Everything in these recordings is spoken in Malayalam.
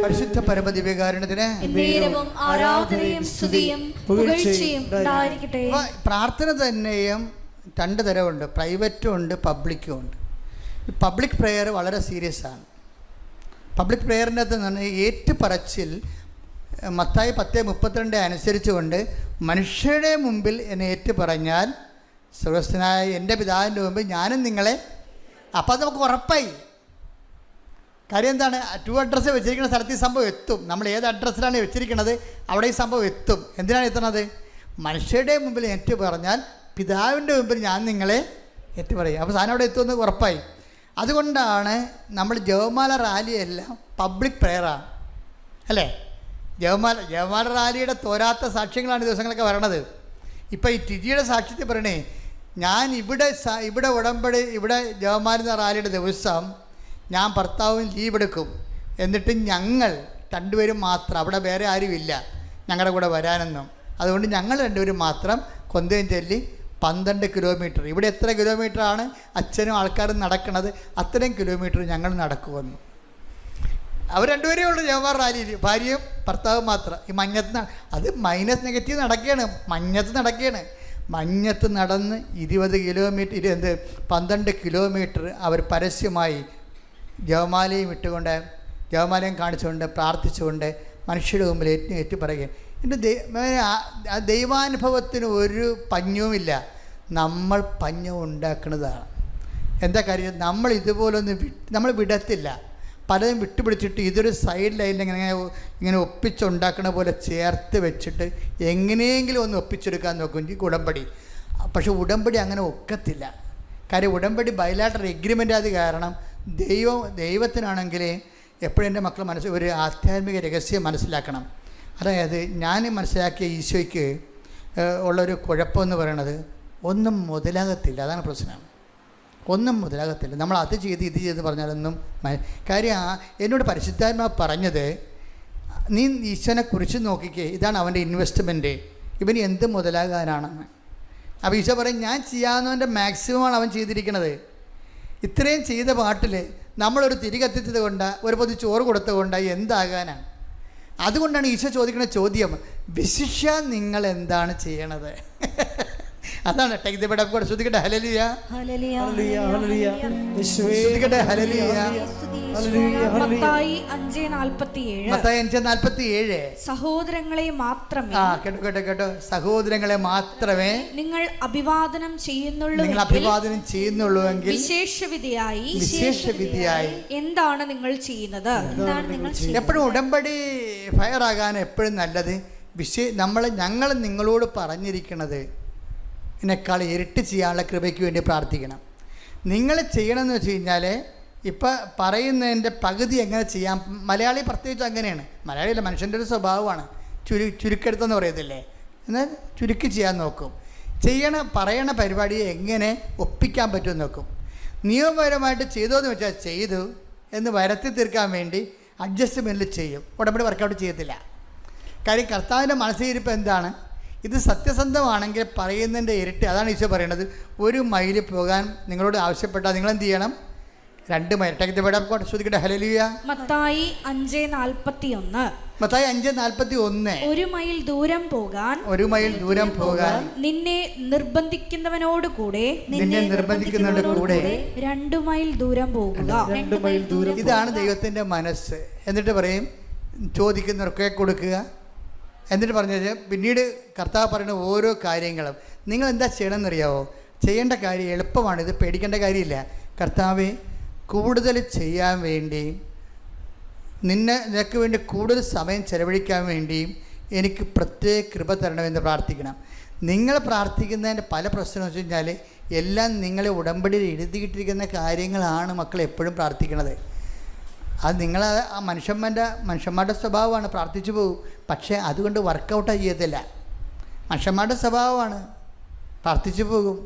പരിശുദ്ധ പരമദിവ്യകാരുണ്യത്തിന് ആരാധനയും സ്തുതിയും പുകഴ്ചയും ഉണ്ടായിരിക്കട്ടെ. പ്രാർത്ഥന തന്നെയും രണ്ട് തരമുണ്ട്, പ്രൈവറ്റും ഉണ്ട്, പബ്ലിക്കും ഉണ്ട്. ഈ പബ്ലിക് പ്രെയർ വളരെ സീരിയസ് ആണ്. പബ്ലിക് പ്രെയറിൻ്റെ അകത്ത് നിന്ന് ഏറ്റുപറച്ചിൽ മത്തായി 10:32 അനുസരിച്ചുകൊണ്ട് മനുഷ്യരുടെ മുമ്പിൽ എന്നെ ഏറ്റുപറഞ്ഞാൽ സ്വർഗ്ഗസ്ഥനായ എൻ്റെ പിതാവിൻ്റെ മുമ്പിൽ ഞാനും നിങ്ങളെ. അപ്പം അത് നമുക്ക് ഉറപ്പായി. കാര്യം എന്താണ്? 2 അഡ്രസ്സ് വെച്ചിരിക്കുന്ന സ്ഥലത്ത് ഈ സംഭവം എത്തും. നമ്മൾ ഏത് അഡ്രസ്സിലാണ് വെച്ചിരിക്കുന്നത് അവിടെ ഈ സംഭവം എത്തും. എന്തിനാണ് എത്തുന്നത്? മനുഷ്യരുടെ മുമ്പിൽ ഏറ്റു പറഞ്ഞാൽ പിതാവിൻ്റെ മുമ്പിൽ ഞാൻ നിങ്ങളെ ഏറ്റു പറയും. അപ്പോൾ സാധനം അവിടെ എത്തുമെന്ന് ഉറപ്പായി. അതുകൊണ്ടാണ് നമ്മൾ ജപമാല റാലിയെല്ലാം പബ്ലിക് പ്രെയറാണ്, അല്ലേ? ജപമാല റാലിയുടെ തോരാത്ത സാക്ഷ്യങ്ങളാണ് ഈ ദിവസങ്ങളൊക്കെ വരണത്. ഇപ്പോൾ ഈ ടിജിയുടെ സാക്ഷ്യത്തിൽ പറയണേ, ഞാൻ ഇവിടെ ഉടമ്പടി, ഇവിടെ ജപമാല റാലിയുടെ ദിവസം ഞാൻ ഭർത്താവും ലീവ് എടുക്കും, എന്നിട്ട് ഞങ്ങൾ രണ്ടുപേരും മാത്രം, അവിടെ വേറെ ആരുമില്ല ഞങ്ങളുടെ കൂടെ വരാനൊന്നും, അതുകൊണ്ട് ഞങ്ങൾ രണ്ടുപേരും മാത്രം കൊന്തയും ചൊല്ലി 12 കിലോമീറ്റർ, ഇവിടെ എത്ര കിലോമീറ്ററാണ് അച്ഛനും ആൾക്കാരും നടക്കുന്നത് അത്രയും കിലോമീറ്റർ ഞങ്ങൾ നടക്കുമെന്നു. അവർ രണ്ടുപേരേ ഉള്ളൂ ജവഹർ റാലിയിൽ, ഭാര്യയും ഭർത്താവും മാത്രം. ഈ മഞ്ഞത്ത് അത് -നെഗറ്റീവ് നടക്കുകയാണ്, മഞ്ഞത്ത് നടന്ന് 20 കിലോമീറ്റർ 12 കിലോമീറ്റർ അവർ പരസ്യമായി ജപമാലയും ഇട്ടുകൊണ്ട്, ജപമാലയും കാണിച്ചുകൊണ്ട്, പ്രാർത്ഥിച്ചുകൊണ്ട് മനുഷ്യരുടെ മുമ്പിൽ ഏറ്റു പറയുക. എൻ്റെ ദൈവാനുഭവത്തിന് ഒരു പഞ്ഞവുമില്ല, നമ്മൾ പഞ്ഞം ഉണ്ടാക്കുന്നതാണ്. എന്താ കാര്യം? നമ്മൾ ഇതുപോലൊന്നും നമ്മൾ വിടത്തില്ല. പലതും വിട്ടുപിടിച്ചിട്ട് ഇതൊരു സൈഡ് ലൈനിൽ ഇങ്ങനെ ഒപ്പിച്ചുണ്ടാക്കണ പോലെ ചേർത്ത് വെച്ചിട്ട് എങ്ങനെയെങ്കിലും ഒന്ന് ഒപ്പിച്ചെടുക്കാൻ നോക്കും ഈ ഉടമ്പടി. പക്ഷെ ഉടമ്പടി അങ്ങനെ ഒക്കത്തില്ല. കാര്യം ഉടമ്പടി ബൈലാറ്ററൽ എഗ്രിമെൻ്റ് ആയത് കാരണം ദൈവത്തിനാണെങ്കിൽ എപ്പോഴും എൻ്റെ മക്കൾ ഒരു ആധ്യാത്മിക രഹസ്യം മനസ്സിലാക്കണം. അതായത് ഞാൻ മനസ്സിലാക്കിയ ഈശോയ്ക്ക് ഉള്ളൊരു കുഴപ്പമെന്ന് പറയണത് ഒന്നും മുതലാകത്തില്ല. അതാണ് പ്രശ്നം. ഒന്നും മുതലാകത്തില്ല. നമ്മൾ അത് ചെയ്ത് ഇത് ചെയ്ത് പറഞ്ഞാലൊന്നും കാര്യം. എന്നോട് പരിശുദ്ധാത്മാവ് പറഞ്ഞത്, നീ ഈശോനെ കുറിച്ച് നോക്കിക്കേ, ഇതാണ് അവൻ്റെ ഇൻവെസ്റ്റ്മെൻറ്റ്, ഇവന് എന്ത് മുതലാകാനാണെന്ന്. അപ്പോൾ ഈശോ പറയും, ഞാൻ ചെയ്യാവുന്നവൻ്റെ മാക്സിമമാണ് അവൻ ചെയ്തിരിക്കുന്നത്. ഇത്രയും ചെയ്ത പാട്ടിൽ നമ്മളൊരു തിരി കത്തിച്ചത് കൊണ്ട്, ഒരു പൊതി ചോറ് കൊടുത്തത് കൊണ്ട് എന്താകാനാണ്? അതുകൊണ്ടാണ് ഈശോ ചോദിക്കുന്ന ചോദ്യം, വിശിഷ്യ നിങ്ങൾ എന്താണ് ചെയ്യണത്? അതാണ് take the bed of God. ശ്രുതികട്ടെ ഹല്ലേലൂയ, ശ്രുതികട്ടെ ഹല്ലേലൂയ. മത്തായി 5:47 സഹോദരങ്ങളെ മാത്രമേ, കേട്ടോ, സഹോദരങ്ങളെ മാത്രമേ നിങ്ങൾ അഭിവാദനം ചെയ്യുന്നുള്ളൂവെങ്കിൽ വിശേഷവിധിയായി എന്താണ് നിങ്ങൾ ചെയ്യുന്നത്? എപ്പോഴും ഉടമ്പടി ഫയർ ആകാൻ എപ്പോഴും നല്ലത് ഞങ്ങൾ നിങ്ങളോട് പറഞ്ഞിരിക്കുന്നത് ഇതിനേക്കാൾ ഇരട്ടി ചെയ്യാനുള്ള കൃപയ്ക്ക് വേണ്ടി പ്രാർത്ഥിക്കണം. നിങ്ങൾ ചെയ്യണമെന്ന് വെച്ച് കഴിഞ്ഞാൽ ഇപ്പം പറയുന്നതിൻ്റെ പകുതി എങ്ങനെ ചെയ്യാം. മലയാളി പ്രത്യേകിച്ച് അങ്ങനെയാണ്. മലയാളിയല്ല, മനുഷ്യൻ്റെ ഒരു സ്വഭാവമാണ്. ചുരുക്കെടുത്തെന്ന് പറയത്തില്ലേ, എന്നാൽ ചുരുക്കി ചെയ്യാൻ നോക്കും. പറയണ പരിപാടിയെ എങ്ങനെ ഒപ്പിക്കാൻ പറ്റുമെന്ന് നോക്കും. നിയമപരമായിട്ട് ചെയ്തോന്ന് വെച്ചാൽ ചെയ്തു എന്ന് വരുത്തി തീർക്കാൻ വേണ്ടി അഡ്ജസ്റ്റ്മെൻറ്റിൽ ചെയ്യും. ഉടമ്പടി വർക്കൗട്ട് ചെയ്യത്തില്ല. കാര്യം കർത്താവിൻ്റെ മനസ്സിലിരിപ്പ് എന്താണ്? ഇത് സത്യസന്ധമാണെങ്കിൽ പറയുന്നതിൻ്റെ ഇരട്ടി. അതാണ് ഈശോ പറയണത്. 1 മൈൽ പോകാൻ നിങ്ങളോട് ആവശ്യപ്പെട്ടാൽ നിങ്ങൾ എന്ത് ചെയ്യണം? 2 മൈൽ. ശ്രുതികട്ടെ ഹല്ലേലൂയ. മത്തായി 5:41 1 മൈൽ ദൂരം പോകാൻ നിന്നെ നിർബന്ധിക്കുന്നവനോട് കൂടെ 2 മൈൽ ദൂരം പോകുക. ഇതാണ് ദൈവത്തിൻ്റെ മനസ്സ്. എന്നിട്ട് പറയും, ചോദിക്കുന്നവർക്കൊക്കെ കൊടുക്കുക. എന്നിട്ട് പറഞ്ഞു പിന്നീട് കർത്താവ് പറയുന്ന ഓരോ കാര്യങ്ങളും നിങ്ങൾ എന്താ ചെയ്യണമെന്നറിയാവോ? ചെയ്യേണ്ട കാര്യം എളുപ്പമാണ്, ഇത് പേടിക്കേണ്ട കാര്യമില്ല. കർത്താവെ, കൂടുതൽ ചെയ്യാൻ വേണ്ടിയും നിനക്ക് വേണ്ടി കൂടുതൽ സമയം ചെലവഴിക്കാൻ വേണ്ടിയും എനിക്ക് പ്രത്യേക കൃപ തരണമെന്ന് പ്രാർത്ഥിക്കണം. നിങ്ങൾ പ്രാർത്ഥിക്കുന്നതിൻ്റെ പല പ്രശ്നം വെച്ച് കഴിഞ്ഞാൽ എല്ലാം നിങ്ങളെ ഉടമ്പടിയിൽ എഴുതിയിട്ടിരിക്കുന്ന കാര്യങ്ങളാണ് മക്കൾ എപ്പോഴും പ്രാർത്ഥിക്കുന്നത്. അത് നിങ്ങൾ ആ മനുഷ്യന്മാരുടെ സ്വഭാവമാണ്, പ്രാർത്ഥിച്ചു പോകും. പക്ഷേ അതുകൊണ്ട് വർക്കൗട്ട് ചെയ്യത്തില്ല. മനുഷ്യന്മാരുടെ സ്വഭാവമാണ്, പ്രാർത്ഥിച്ചു പോകും,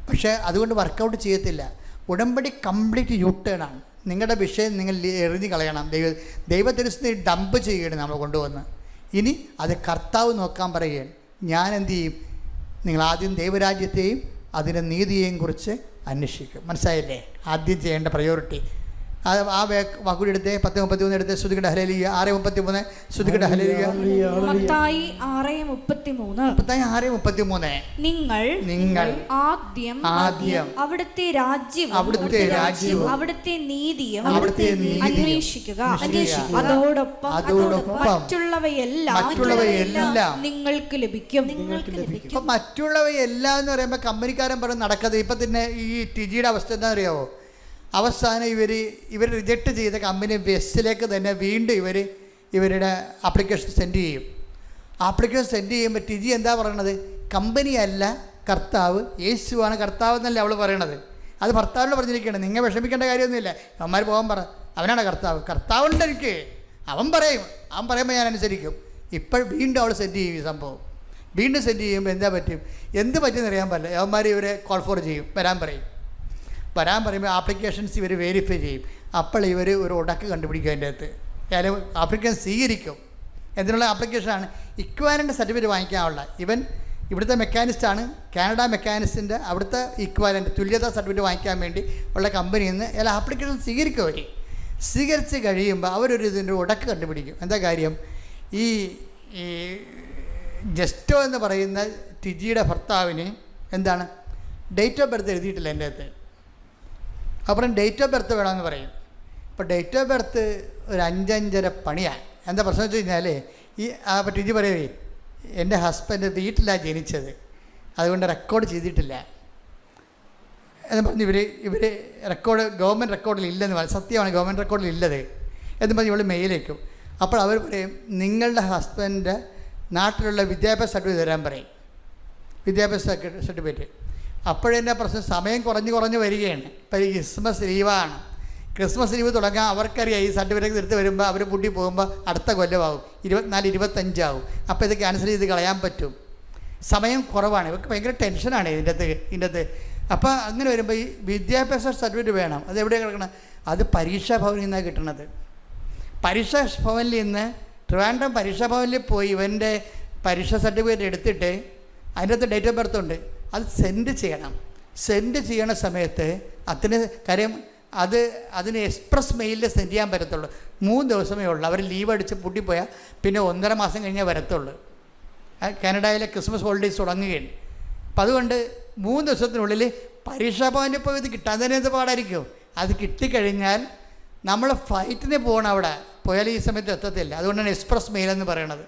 പക്ഷേ അതുകൊണ്ട് വർക്കൗട്ട് ചെയ്യത്തില്ല. ഉടമ്പടി കംപ്ലീറ്റ് യൂട്ടേണാണ്. നിങ്ങളുടെ വിഷയം നിങ്ങൾ എറിഞ്ഞു കളയണം. ദൈവത്തിരുന്ന് ഡംപ് ചെയ്യണം നമ്മൾ കൊണ്ടുവന്ന്. ഇനി അത് കർത്താവ് നോക്കാൻ പറയുകയാണ്. ഞാൻ എന്ത് ചെയ്യും? നിങ്ങൾ ആദ്യം ദൈവരാജ്യത്തെയും അതിൻ്റെ നീതിയെയും കുറിച്ച് അന്വേഷിക്കും. മനസ്സിലായില്ലേ? ആദ്യം ചെയ്യേണ്ട പ്രയോറിറ്റി ആ വാക്കുകൂടി എടുത്ത് 10:33 എടുത്ത് ശ്രുതികട ഹല്ലേലൂയ. 6:33 ശ്രുതികട ഹല്ലേലൂയ. മത്തായി 6:33 നിങ്ങൾ ആദ്യം അവിടുത്തെ രാജ്യവും അവിടുത്തെ നീതിയും അന്വേഷിക്കുക, അതോടൊപ്പം മറ്റുള്ളവയെല്ലാം നിങ്ങൾക്ക് ലഭിക്കും. അപ്പം മറ്റുള്ളവയെല്ലാം എന്ന് പറയുമ്പോൾ കമ്പനിക്കാരൻ പറഞ്ഞ് നടക്കുന്നത്. ഇപ്പം തന്നെ ഈ ടിജിയുടെ അവസ്ഥ എന്താ അറിയാമോ? അവസാനം ഇവർ റിജക്റ്റ് ചെയ്ത കമ്പനി വെസ്സിലേക്ക് തന്നെ വീണ്ടും ഇവരുടെ ആപ്ലിക്കേഷൻ സെൻഡ് ചെയ്യും. ആപ്ലിക്കേഷൻ സെൻഡ് ചെയ്യുമ്പോൾ ടിജി എന്താ പറയണത്? കമ്പനിയല്ല കർത്താവ്, യേശുവാണ് കർത്താവ് എന്നല്ലേ അവൾ പറയണത്. അത് ഭർത്താവിനോട് പറഞ്ഞിരിക്കുകയാണ്. നിങ്ങൾ വിഷമിക്കേണ്ട കാര്യമൊന്നുമില്ല, അവന്മാർ പോകാൻ പറ, അവനാണ് കർത്താവുണ്ട് എനിക്ക്, അവൻ പറയുമ്പോൾ ഞാൻ അനുസരിക്കും. ഇപ്പോൾ വീണ്ടും അവൾ സെൻഡ് ചെയ്യും. ഈ സംഭവം വീണ്ടും സെൻഡ് ചെയ്യുമ്പോൾ എന്ത് പറ്റുമെന്ന് അറിയാൻ പറ്റില്ല. അവന്മാർ ഇവരെ കോൾ ഫോർ ചെയ്യും, വരാൻ പറയുമ്പോൾ ആപ്ലിക്കേഷൻസ് ഇവർ വെരിഫൈ ചെയ്യും. അപ്പോൾ ഇവർ ഒരു ഉടക്ക് കണ്ടുപിടിക്കും. അതിൻ്റെ അകത്ത് ഏതായാലും ആപ്ലിക്കേഷൻ സ്വീകരിക്കും. എന്തിനുള്ള ആപ്ലിക്കേഷനാണ്? ഇക്വാലൻ്റ് സർട്ടിഫിക്കറ്റ് വാങ്ങിക്കാനുള്ള. ഇവിടുത്തെ മെക്കാനിസ്റ്റാണ്, കാനഡ മെക്കാനിസ്റ്റിൻ്റെ അവിടുത്തെ ഇക്വാലൻ്റ് തുല്യതാ സർട്ടിഫിക്കറ്റ് വാങ്ങിക്കാൻ വേണ്ടി ഉള്ള കമ്പനിയിൽ നിന്ന് എല്ലാ ആപ്ലിക്കേഷൻ സ്വീകരിക്കും. സ്വീകരിച്ച് കഴിയുമ്പോൾ അവരൊരു ഇതിൻ്റെ ഉടക്ക് കണ്ടുപിടിക്കും. എന്താ കാര്യം? ഈ ജസ്റ്റോ എന്ന് പറയുന്ന ടിജിയുടെ ഭർത്താവിന് എന്താണ് ഡേറ്റ് ഓഫ് ബർത്ത് എഴുതിയിട്ടില്ല എൻ്റെ അകത്ത്. അപ്പുറം ഡേറ്റ് ഓഫ് ബർത്ത് വേണമെന്ന് പറയും. ഇപ്പോൾ ഡേറ്റ് ഓഫ് ബർത്ത് ഒരു 5-5.5 പണിയാണ്. എന്താ പ്രശ്നം വെച്ച് കഴിഞ്ഞാൽ അപ്പോൾ ടിജി പറയുവേ, എൻ്റെ ഹസ്ബൻഡ് വീട്ടിലാണ് ജനിച്ചത്, അതുകൊണ്ട് റെക്കോർഡ് ചെയ്തിട്ടില്ല എന്ന് പറഞ്ഞ് ഇവർ റെക്കോർഡ് ഗവൺമെൻറ് റെക്കോർഡിൽ ഇല്ലെന്ന് പറയും. സത്യമാണ്, ഗവൺമെൻറ് റെക്കോർഡിൽ ഇല്ലത് എന്ന് പറഞ്ഞ് ഇവൾ മെയിലേക്കും. അപ്പോൾ അവർ പറയും, നിങ്ങളുടെ ഹസ്ബൻഡ് നാട്ടിലുള്ള വിദ്യാഭ്യാസ സർട്ടിഫിക്കറ്റ് തരാൻ പറയും, വിദ്യാഭ്യാസ സർട്ടിഫിക്കറ്റ്. അപ്പോഴെന്നെ പ്രശ്നം സമയം കുറഞ്ഞ് വരികയാണ്. ഇപ്പോൾ ഈ ക്രിസ്മസ് ലീവാണ്. ക്രിസ്മസ് ലീവ് തുടങ്ങാൻ അവർക്കറിയാം. ഈ സർട്ടിഫിക്കറ്റ് എടുത്ത് വരുമ്പോൾ അവർ പൂട്ടി പോകുമ്പോൾ അടുത്ത കൊല്ലമാകും, 24-25 ആകും. അപ്പോൾ ഇത് ക്യാൻസൽ ചെയ്ത് കളയാൻ പറ്റും. സമയം കുറവാണ്. ഇവർക്ക് ഭയങ്കര ടെൻഷനാണ് ഇതിൻ്റെ അകത്ത്. അപ്പോൾ അങ്ങനെ വരുമ്പോൾ ഈ വിദ്യാഭ്യാസ സർട്ടിഫിക്കറ്റ് വേണം. അത് എവിടെയാണ് കിടക്കണം? അത് പരീക്ഷാ ഭവനിൽ നിന്നാണ് കിട്ടണത്. പരീക്ഷാ ഭവനിൽ നിന്ന് ട്രിവാൻഡ്രം പരീക്ഷാ ഭവനിൽ പോയി ഇവൻ്റെ പരീക്ഷാ സർട്ടിഫിക്കറ്റ് എടുത്തിട്ട് അതിൻ്റെ അകത്ത് ഡേറ്റ് ഓഫ് ബർത്ത് ഉണ്ട്, അത് സെൻഡ് ചെയ്യണം. സെൻഡ് ചെയ്യണ സമയത്ത് കാര്യം അതിന് എക്സ്പ്രസ് മെയിലിൽ സെൻഡ് ചെയ്യാൻ പറ്റത്തുള്ളൂ. 3 ദിവസമേ ഉള്ളൂ. അവർ ലീവ് അടിച്ച് പൂട്ടിപ്പോയാൽ പിന്നെ 1.5 മാസം കഴിഞ്ഞേ വരത്തുള്ളൂ. കാനഡയിലെ ക്രിസ്മസ് ഹോളിഡേയ്സ് തുടങ്ങുകയാണ്. അപ്പം അതുകൊണ്ട് 3 ദിവസത്തിനുള്ളിൽ പരീക്ഷാ ഭവനിൽ പോയി ഇത് കിട്ടാൻ തന്നെ എന്ത് പാടായിരിക്കും. അത് കിട്ടിക്കഴിഞ്ഞാൽ നമ്മൾ ഫ്ലൈറ്റിന് പോകണം. അവിടെ പോയാൽ ഈ സമയത്ത് എത്തത്തില്ല. അതുകൊണ്ടാണ് എക്സ്പ്രസ് മെയിൽ എന്ന് പറയണത്.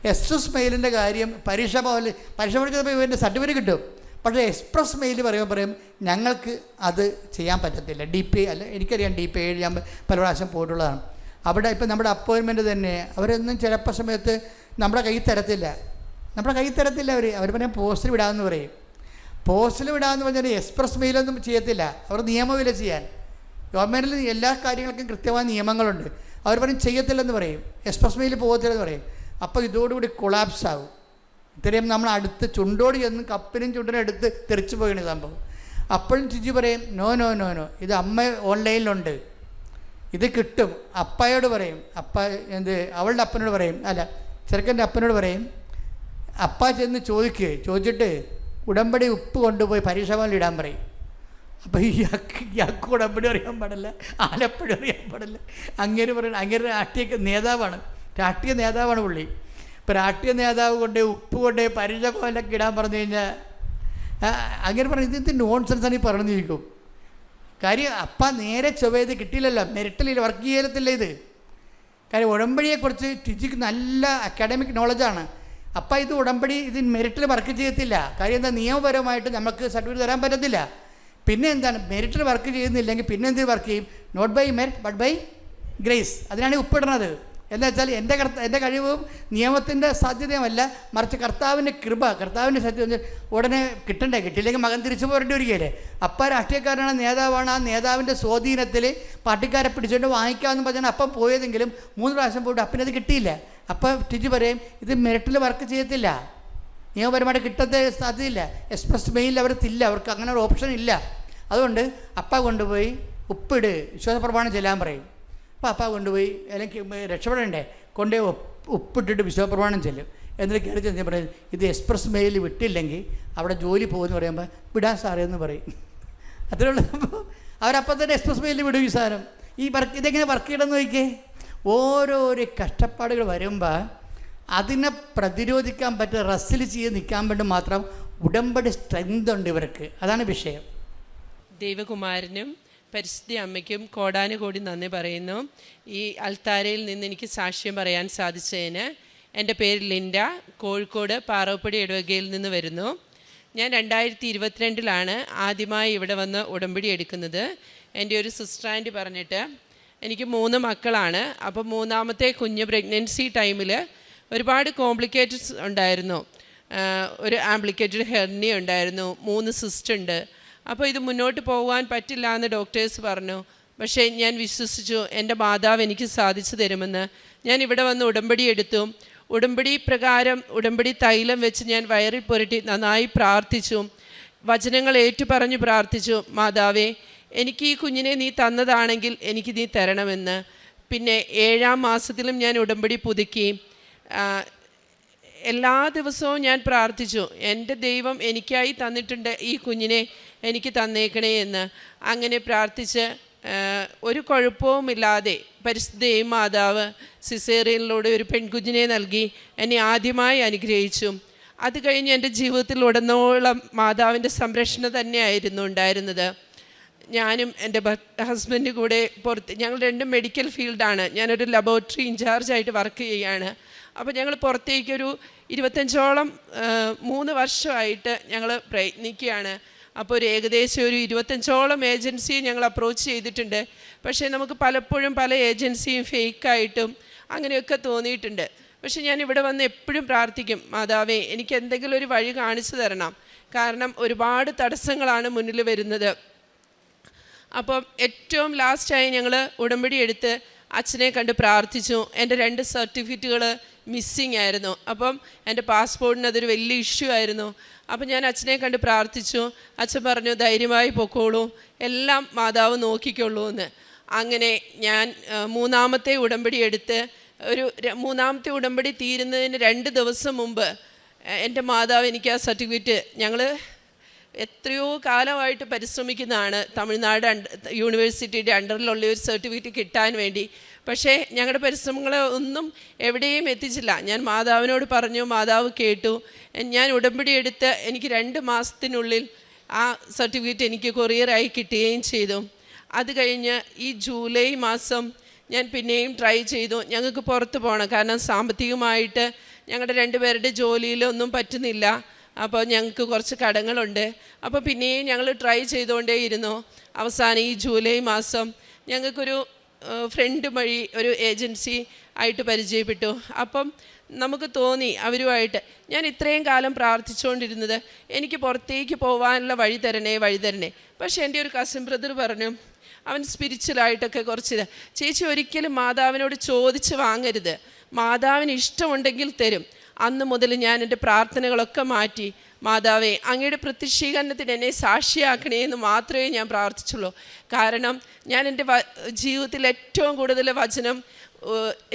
എക്സ്പ്രസ് മെയിലിൻ്റെ കാര്യം പരീക്ഷാ ഭവനിൽ ചെന്നപ്പോൾ ഇവൻ്റെ സർട്ടിഫിക്കറ്റ് കിട്ടും. പക്ഷേ എക്സ്പ്രസ് മെയിൽ പറയും ഞങ്ങൾക്ക് അത് ചെയ്യാൻ പറ്റത്തില്ല. DP അല്ല, എനിക്കറിയാം DP ഞാൻ പല പ്രാവശ്യം പോയിട്ടുള്ളതാണ്. അവിടെ ഇപ്പം നമ്മുടെ അപ്പോയിൻമെൻറ്റ് തന്നെ അവരൊന്നും ചിലപ്പോൾ സമയത്ത് നമ്മുടെ കയ്യിൽ തരത്തില്ല. അവർ പറയും പോസ്റ്റിൽ വിടാമെന്ന് പറയും. പോസ്റ്റിൽ വിടാമെന്ന് പറഞ്ഞാൽ എക്സ്പ്രസ് മെയിലൊന്നും ചെയ്യത്തില്ല. അവർ നിയമമില്ല ചെയ്യാൻ. ഗവൺമെൻറ്റിൽ എല്ലാ കാര്യങ്ങൾക്കും കൃത്യമായ നിയമങ്ങളുണ്ട്. അവർ പറയും ചെയ്യത്തില്ലെന്ന് പറയും, എക്സ്പ്രസ് മെയിൽ പോകത്തില്ലെന്ന് പറയും. അപ്പോൾ ഇതോടുകൂടി കൊളാപ്സ് ആകും. ഇത്രയും നമ്മൾ അടുത്ത് ചുണ്ടോട് ചെന്ന് കപ്പിനും ചുണ്ടിനും എടുത്ത് തെറിച്ചു പോയാണ് സംഭവം. അപ്പോഴും ടിജി പറയും നോ, ഇത് അമ്മ ഓൺലൈനിലുണ്ട്, ഇത് കിട്ടും. അപ്പയോട് പറയും, അവളുടെ അപ്പനോട് പറയും, അല്ല ചെറുക്കൻ്റെ അപ്പനോട് പറയും, അപ്പ ചെന്ന് ചോദിച്ചിട്ട് ഉടമ്പടി ഉപ്പ് കൊണ്ടുപോയി പരീക്ഷാ ഭവനിൽ ഇടാൻ പറയും. അപ്പോൾ ഇയാൾക്ക് ഉടമ്പടി അറിയാൻ പാടില്ല, ആലപ്പുഴ അറിയാൻ പാടില്ല. അങ്ങനെ പറയണം. അങ്ങനെ രാഷ്ട്രീയ നേതാവാണ് പുള്ളി. ഇപ്പോൾ രാഷ്ട്രീയ നേതാവ് ഉപ്പ് കൊണ്ട് പരീക്ഷാ ഭവനിലൊക്കെ ഇടാൻ പറഞ്ഞു കഴിഞ്ഞാൽ അങ്ങനെ പറഞ്ഞ് ഇത് നോൺസെൻസാണ് ഈ പറഞ്ഞിരിക്കും. കാര്യം അപ്പ നേരെ ചൊവ്വേത് കിട്ടിയില്ലല്ലോ, മെറിറ്റിൽ വർക്ക് ചെയ്യത്തില്ല ഇത്. കാര്യം ഉടമ്പടിയെക്കുറിച്ച് ടിജിക്ക് നല്ല അക്കാഡമിക് നോളജാണ്. അപ്പം ഇത് ഉടമ്പടി ഇത് മെറിറ്റിൽ വർക്ക് ചെയ്യത്തില്ല. കാര്യം എന്താ, നിയമപരമായിട്ട് നമുക്ക് സർട്ടിഫിക്കറ്റ് തരാൻ പറ്റത്തില്ല. പിന്നെ എന്താണ്, മെറിറ്റിൽ വർക്ക് ചെയ്യുന്നില്ലെങ്കിൽ പിന്നെ എന്ത് വർക്ക് ചെയ്യും? Not by merit but by grace. അതിനാണ് ഉപ്പിടുന്നത്. എന്താ വെച്ചാൽ എൻ്റെ കഴിവും നിയമത്തിൻ്റെ സാധ്യതയുമല്ല, മറിച്ച് കർത്താവിൻ്റെ കൃപ, കർത്താവിൻ്റെ സത്യം ഉടനെ കിട്ടിയില്ലെങ്കിൽ മകൻ തിരിച്ചു പോരേണ്ടി വരികയല്ലേ. അപ്പം രാഷ്ട്രീയക്കാരനാണ്, നേതാവാണ്. ആ നേതാവിൻ്റെ സ്വാധീനത്തിൽ പാർട്ടിക്കാരെ പിടിച്ചുകൊണ്ട് വാങ്ങിക്കാമെന്ന് പറഞ്ഞാൽ അപ്പം പോയതെങ്കിലും 3 പ്രാവശ്യം പോയിട്ട് അപ്പനത് കിട്ടിയില്ല. അപ്പം ടിജി പറയും ഇത് മെറിറ്റിൽ വർക്ക് ചെയ്യത്തില്ല, നിയമപരമായിട്ട് കിട്ടത്തെ സാധ്യതയില്ല. എക്സ്പ്രസ് മെയിൽ അവർക്കില്ല, അവർക്ക് അങ്ങനെ ഒരു ഓപ്ഷൻ ഇല്ല. അതുകൊണ്ട് അപ്പ കൊണ്ടുപോയി ഉപ്പിട്, വിശ്വാസപ്രമാണം ചെല്ലാൻ പറയും. അപ്പോൾ അപ്പ കൊണ്ടുപോയി അല്ലെങ്കിൽ രക്ഷപ്പെടണ്ടേ, കൊണ്ടുപോയി ഉപ്പിട്ടിട്ട് വിശ്വാസപ്രമാണം ചെല്ലും. എന്നിട്ട് കയറി ചെന്ന് പറയും ഇത് എക്സ്പ്രസ് മെയിൽ വിട്ടില്ലെങ്കിൽ അവിടെ ജോലി പോകുമെന്ന് പറയുമ്പോൾ വിടാൻ സാറേ എന്ന് പറയും. അത്രയുള്ള അവരപ്പം തന്നെ എക്സ്പ്രസ് മെയിലിൽ വിടും ഈ സാധനം. ഇതെങ്ങനെ വർക്ക് ചെയ്യണമെന്ന് നോക്കിക്കേ. ഓരോരോ കഷ്ടപ്പാടുകൾ വരുമ്പോൾ അതിനെ പ്രതിരോധിക്കാൻ പറ്റുക, റെസ്റ്റിൽ ചെയ്ത് നിൽക്കാൻ വേണ്ടി മാത്രം ഉടമ്പടി സ്ട്രെങ്ത് ഉണ്ട് ഇവർക്ക്. അതാണ് വിഷയം. ദൈവകുമാരനും പരിശുദ്ധ അമ്മയ്ക്കും കോടാനുകോടി നന്ദി പറയുന്നു. ഈ അൾത്താരയിൽ നിന്ന് എനിക്ക് സാക്ഷ്യം പറയാൻ സാധിച്ചതിന്. എൻ്റെ പേര് ലിൻഡ, കോഴിക്കോട് പാറവപ്പടി ഇടവകയിൽ നിന്ന് വരുന്നു. ഞാൻ 2022 ആദ്യമായി ഇവിടെ വന്ന് ഉടമ്പടി എടുക്കുന്നത്. എൻ്റെ ഒരു സിസ്റ്റർ ആൻറ്റി പറഞ്ഞിട്ട്. എനിക്ക് 3 മക്കളാണ്. അപ്പോൾ 3ാമത്തെ കുഞ്ഞ് പ്രഗ്നൻസി ടൈമിൽ ഒരുപാട് കോംപ്ലിക്കേറ്റഡ്സ് ഉണ്ടായിരുന്നു. ഒരു ആംപ്ലിക്കേറ്റഡ് ഹെർണിയ ഉണ്ടായിരുന്നു, 3 സിസ്റ്റ് ഉണ്ട്. അപ്പോൾ ഇത് മുന്നോട്ട് പോകാൻ പറ്റില്ല എന്ന് ഡോക്ടേഴ്സ് പറഞ്ഞു. പക്ഷേ ഞാൻ വിശ്വസിച്ചു എൻ്റെ മാതാവ് എനിക്ക് സാധിച്ചു തരുമെന്ന്. ഞാൻ ഇവിടെ വന്ന് ഉടമ്പടി എടുത്തു. ഉടമ്പടി പ്രകാരം ഉടമ്പടി തൈലം വെച്ച് ഞാൻ വയറിൽ പുരട്ടി നന്നായി പ്രാർത്ഥിച്ചു. വചനങ്ങൾ ഏറ്റുപറഞ്ഞു പ്രാർത്ഥിച്ചു, മാതാവേ എനിക്ക് ഈ കുഞ്ഞിനെ നീ തന്നതാണെങ്കിൽ എനിക്ക് നീ തരണമെന്ന്. പിന്നെ 7ാം മാസത്തിലും ഞാൻ ഉടമ്പടി പുതുക്കി. എല്ലാ ദിവസവും ഞാൻ പ്രാർത്ഥിച്ചു, എൻ്റെ ദൈവം എനിക്കായി തന്നിട്ടുണ്ട്, ഈ കുഞ്ഞിനെ എനിക്ക് തന്നേക്കണേ എന്ന്. അങ്ങനെ പ്രാർത്ഥിച്ച് ഒരു കുഴപ്പവുമില്ലാതെ പരിശുദ്ധ മാതാവ് സിസേറിയനിലൂടെ ഒരു പെൺകുഞ്ഞിനെ നൽകി എന്നെ ആദ്യമായി അനുഗ്രഹിച്ചു. അത് കഴിഞ്ഞ് എൻ്റെ ജീവിതത്തിൽ ഉടനോളം മാതാവിൻ്റെ സംരക്ഷണം തന്നെയായിരുന്നു ഉണ്ടായിരുന്നത്. ഞാനും എൻ്റെ ഹസ്ബൻഡ് കൂടെ ഞങ്ങൾ രണ്ടും മെഡിക്കൽ ഫീൽഡാണ്. ഞാനൊരു ലബോറട്ടറി ഇൻചാർജായിട്ട് വർക്ക് ചെയ്യുകയാണ്. അപ്പോൾ ഞങ്ങൾ പുറത്തേക്കൊരു 25ഓളം 3 വർഷമായിട്ട് ഞങ്ങൾ പ്രയത്നിക്കുകയാണ്. അപ്പോൾ ഏകദേശം ഒരു 25ഓളം ഏജൻസിയെ ഞങ്ങൾ അപ്രോച്ച് ചെയ്തിട്ടുണ്ട്. പക്ഷേ നമുക്ക് പലപ്പോഴും പല ഏജൻസിയും ഫേക്കായിട്ടും അങ്ങനെയൊക്കെ തോന്നിയിട്ടുണ്ട്. പക്ഷേ ഞാൻ ഇവിടെ വന്ന് എപ്പോഴും പ്രാർത്ഥിക്കും, മാതാവേ എനിക്ക് എന്തെങ്കിലും ഒരു വഴി കാണിച്ചു തരണം. കാരണം ഒരുപാട് തടസ്സങ്ങളാണ് മുന്നിൽ വരുന്നത്. അപ്പം ഏറ്റവും ലാസ്റ്റായി ഞങ്ങൾ ഉടമ്പടി എടുത്ത് അച്ഛനെ കണ്ട് പ്രാർത്ഥിച്ചു. എൻ്റെ 2 സർട്ടിഫിക്കറ്റുകൾ മിസ്സിങ് ആയിരുന്നു. അപ്പം എൻ്റെ പാസ്പോർട്ടിന് അതൊരു വലിയ ഇഷ്യൂ ആയിരുന്നു. അപ്പം ഞാൻ അച്ഛനെ കണ്ട് പ്രാർത്ഥിച്ചു. അച്ഛൻ പറഞ്ഞു, ധൈര്യമായി പൊക്കോളൂ, എല്ലാം മാതാവ് നോക്കിക്കൊള്ളൂ എന്ന്. അങ്ങനെ ഞാൻ 3ാമത്തെ ഉടമ്പടി എടുത്ത് ഒരു 3ാമത്തെ ഉടമ്പടി തീരുന്നതിന് 2 ദിവസം മുമ്പ് എൻ്റെ മാതാവ് എനിക്ക് ആ സർട്ടിഫിക്കറ്റ്, ഞങ്ങൾ എത്രയോ കാലമായിട്ട് പരിശ്രമിക്കുന്നതാണ് തമിഴ്നാട് യൂണിവേഴ്സിറ്റിയുടെ അണ്ടറിലുള്ള ഒരു സർട്ടിഫിക്കറ്റ് കിട്ടാൻ വേണ്ടി. പക്ഷേ ഞങ്ങളുടെ പരിശ്രമങ്ങൾ ഒന്നും എവിടെയും എത്തിച്ചില്ല. ഞാൻ മാതാവിനോട് പറഞ്ഞു, മാതാവ് കേട്ടു. ഞാൻ ഉടമ്പടി എടുത്ത് എനിക്ക് 2 മാസത്തിനുള്ളിൽ ആ സർട്ടിഫിക്കറ്റ് എനിക്ക് കൊറിയറായി കിട്ടുകയും ചെയ്തു. അത് കഴിഞ്ഞ് ഈ ജൂലൈ മാസം ഞാൻ പിന്നെയും ട്രൈ ചെയ്തു. ഞങ്ങൾക്ക് പുറത്ത് പോകണം, കാരണം സാമ്പത്തികമായിട്ട് ഞങ്ങളുടെ 2 പേരുടെ ജോലിയിലൊന്നും പറ്റുന്നില്ല. അപ്പോൾ ഞങ്ങൾക്ക് കുറച്ച് കടങ്ങളുണ്ട്. അപ്പോൾ പിന്നെയും ഞങ്ങൾ ട്രൈ ചെയ്തുകൊണ്ടേയിരുന്നു. അവസാനം ഈ ജൂലൈ മാസം ഞങ്ങൾക്കൊരു ഫ്രണ്ട് വഴി ഒരു ഏജൻസി ആയിട്ട് പരിചയപ്പെട്ടു. അപ്പം നമുക്ക് തോന്നി അവരുമായിട്ട് ഞാൻ ഇത്രയും കാലം പ്രാർത്ഥിച്ചുകൊണ്ടിരുന്നത് എനിക്ക് പുറത്തേക്ക് പോകാനുള്ള വഴി തരണേ. പക്ഷേ എൻ്റെ ഒരു കസിൻ ബ്രദർ പറഞ്ഞു, അവൻ സ്പിരിച്വലായിട്ടൊക്കെ കുറച്ച് ചേച്ചി ഒരിക്കലും മാതാവിനോട് ചോദിച്ച് വാങ്ങരുത്, മാതാവിന് ഇഷ്ടമുണ്ടെങ്കിൽ തരും. അന്ന് മുതൽ ഞാൻ എൻ്റെ പ്രാർത്ഥനകളൊക്കെ മാറ്റി, മാതാവേ അങ്ങയുടെ പ്രത്യക്ഷീകരണത്തിന് എന്നെ സാക്ഷിയാക്കണേ എന്ന് മാത്രമേ ഞാൻ പ്രാർത്ഥിച്ചുള്ളൂ. കാരണം ഞാൻ എൻ്റെ ജീവിതത്തിൽ ഏറ്റവും കൂടുതൽ വചനം,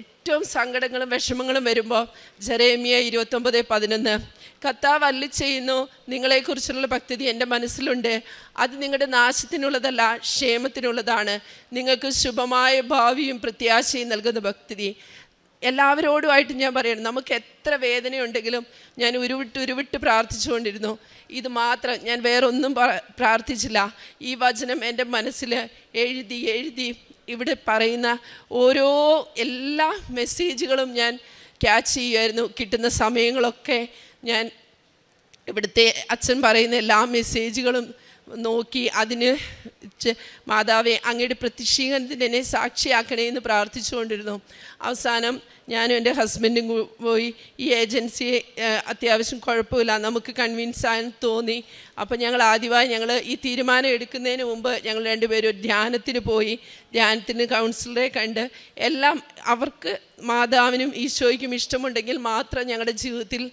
ഏറ്റവും സങ്കടങ്ങളും വിഷമങ്ങളും വരുമ്പോൾ ജെറേമിയ 29:11 കർത്താവ് അരുളിച്ചെയ്യുന്നു, നിങ്ങളെക്കുറിച്ചുള്ള പദ്ധതി എൻ്റെ മനസ്സിലുണ്ട്, അത് നിങ്ങളുടെ നാശത്തിനുള്ളതല്ല ക്ഷേമത്തിനുള്ളതാണ്, നിങ്ങൾക്ക് ശുഭമായ ഭാവിയും പ്രത്യാശയും നൽകുന്ന പദ്ധതി. എല്ലാവരോടുമായിട്ട് ഞാൻ പറയണം, നമുക്ക് എത്ര വേദനയുണ്ടെങ്കിലും ഞാൻ ഉരുവിട്ട് പ്രാർത്ഥിച്ചുകൊണ്ടിരുന്നു. ഇത് മാത്രം, ഞാൻ വേറൊന്നും പ്രാർത്ഥിച്ചില്ല. ഈ വചനം എൻ്റെ മനസ്സിൽ എഴുതി ഇവിടെ പറയുന്ന എല്ലാ മെസ്സേജുകളും ഞാൻ ക്യാച്ച് ചെയ്യുമായിരുന്നു. കിട്ടുന്ന സമയങ്ങളൊക്കെ ഞാൻ ഇവിടുത്തെ അച്ഛൻ പറയുന്ന എല്ലാ മെസ്സേജുകളും നോക്കി അതിന് മാതാവേ അങ്ങയുടെ പ്രത്യക്ഷീകരണത്തിന് എന്നെ സാക്ഷിയാക്കണേ എന്ന് പ്രാർത്ഥിച്ചുകൊണ്ടിരുന്നു. അവസാനം ഞാനും എൻ്റെ ഹസ്ബൻഡും പോയി ഈ ഏജൻസിയെ അത്യാവശ്യം കുഴപ്പമില്ല, നമുക്ക് കൺവിൻസ് ആയെന്ന് തോന്നി. അപ്പോൾ ഞങ്ങൾ ഈ തീരുമാനം എടുക്കുന്നതിന് മുമ്പ് ഞങ്ങൾ 2 പേരും ഒരു ധ്യാനത്തിന് പോയി. ധ്യാനത്തിന് കൗൺസിലറെ കണ്ട് എല്ലാം അവർക്ക് മാതാവിനും ഈശോയ്ക്കും ഇഷ്ടമുണ്ടെങ്കിൽ മാത്രം ഞങ്ങളുടെ ജീവിതത്തിൽ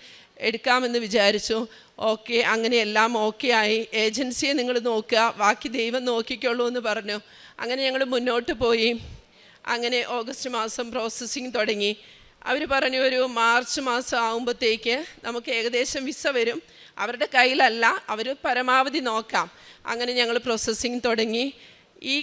എടുക്കാമെന്ന് വിചാരിച്ചു. ഓക്കെ, അങ്ങനെ എല്ലാം ഓക്കെ ആയി. ഏജൻസിയെ നിങ്ങൾ നോക്കുക, ബാക്കി ദൈവം നോക്കിക്കോളൂ എന്ന് പറഞ്ഞു. അങ്ങനെ ഞങ്ങൾ മുന്നോട്ട് പോയി. അങ്ങനെ ഓഗസ്റ്റ് മാസം പ്രോസസ്സിങ് തുടങ്ങി. അവർ പറഞ്ഞു ഒരു മാർച്ച് മാസം ആകുമ്പോഴത്തേക്ക് നമുക്ക് ഏകദേശം വിസ വരും. അവരുടെ കയ്യിലല്ല, അവർ പരമാവധി നോക്കാം. അങ്ങനെ ഞങ്ങൾ പ്രോസസ്സിങ് തുടങ്ങി. ഈ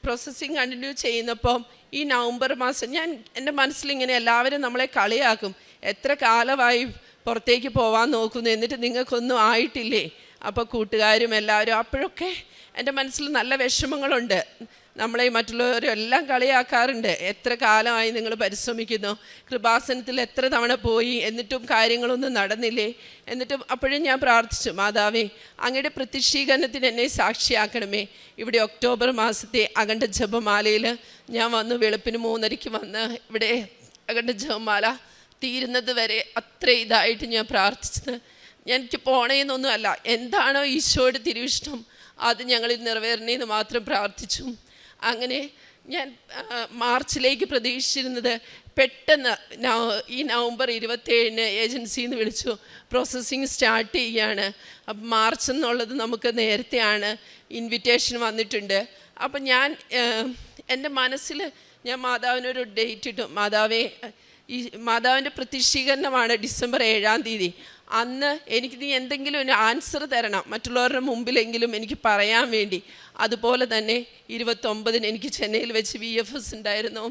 പ്രോസസ്സിങ് കണ്ടിന്യൂ ചെയ്യുന്നപ്പം ഈ നവംബർ മാസം ഞാൻ എൻ്റെ മനസ്സിലിങ്ങനെ എല്ലാവരും നമ്മളെ കളിയാക്കും, എത്ര കാലമായി പുറത്തേക്ക് പോകാൻ നോക്കുന്നു, എന്നിട്ട് നിങ്ങൾക്കൊന്നും ആയിട്ടില്ലേ? അപ്പോൾ കൂട്ടുകാരും എല്ലാവരും അപ്പോഴൊക്കെ എൻ്റെ മനസ്സിൽ നല്ല വിഷമങ്ങളുണ്ട്. നമ്മളെ മറ്റുള്ളവരും എല്ലാം കളിയാക്കാറുണ്ട്, എത്ര കാലമായി നിങ്ങൾ പരിശ്രമിക്കുന്നു, കൃപാസനത്തിൽ എത്ര തവണ പോയി, എന്നിട്ടും കാര്യങ്ങളൊന്നും നടന്നില്ലേ? എന്നിട്ടും അപ്പോഴും ഞാൻ പ്രാർത്ഥിച്ചു, മാതാവേ അങ്ങയുടെ പ്രത്യക്ഷീകരണത്തിന് എന്നെ സാക്ഷിയാക്കണമേ. ഇവിടെ ഒക്ടോബർ മാസത്തെ അഖണ്ഡ ജപമാലയിൽ ഞാൻ വന്നു, വെളുപ്പിന് 3:30 വന്ന് ഇവിടെ അഖണ്ഡ ജപമാല തീരുന്നത് വരെ അത്ര ഇതായിട്ട് ഞാൻ പ്രാർത്ഥിച്ചത്. എനിക്ക് പോണേന്നൊന്നുമല്ല, എന്താണോ ഈശോയുടെ തിരുവിഷ്ടം അത് ഞങ്ങളിൽ നിറവേറണേന്ന് മാത്രം പ്രാർത്ഥിച്ചു. അങ്ങനെ ഞാൻ മാർച്ചിലേക്ക് പ്രതീക്ഷിച്ചിരുന്നത് പെട്ടെന്ന് ഈ നവംബർ 27 ഏജൻസിയിൽ നിന്ന് വിളിച്ചു, പ്രോസസ്സിങ് സ്റ്റാർട്ട് ചെയ്യുകയാണ്. അപ്പം മാർച്ച് എന്നുള്ളത് നമുക്ക് നേരത്തെയാണ് ഇൻവിറ്റേഷൻ വന്നിട്ടുണ്ട്. അപ്പം ഞാൻ എൻ്റെ മനസ്സിൽ ഞാൻ മാതാവിനൊരു ഡേറ്റ് ഇട്ടു, മാതാവേ ഈ മാതാവിൻ്റെ പ്രത്യക്ഷീകരണമാണ് ഡിസംബർ 7-ാം തീയതി. അന്ന് എനിക്ക് നീ എന്തെങ്കിലും ഒരു ആൻസർ തരണം, മറ്റുള്ളവരുടെ മുമ്പിലെങ്കിലും എനിക്ക് പറയാൻ വേണ്ടി. അതുപോലെ തന്നെ 29-ന് എനിക്ക് ചെന്നൈയിൽ വെച്ച് VFS ഉണ്ടായിരുന്നു.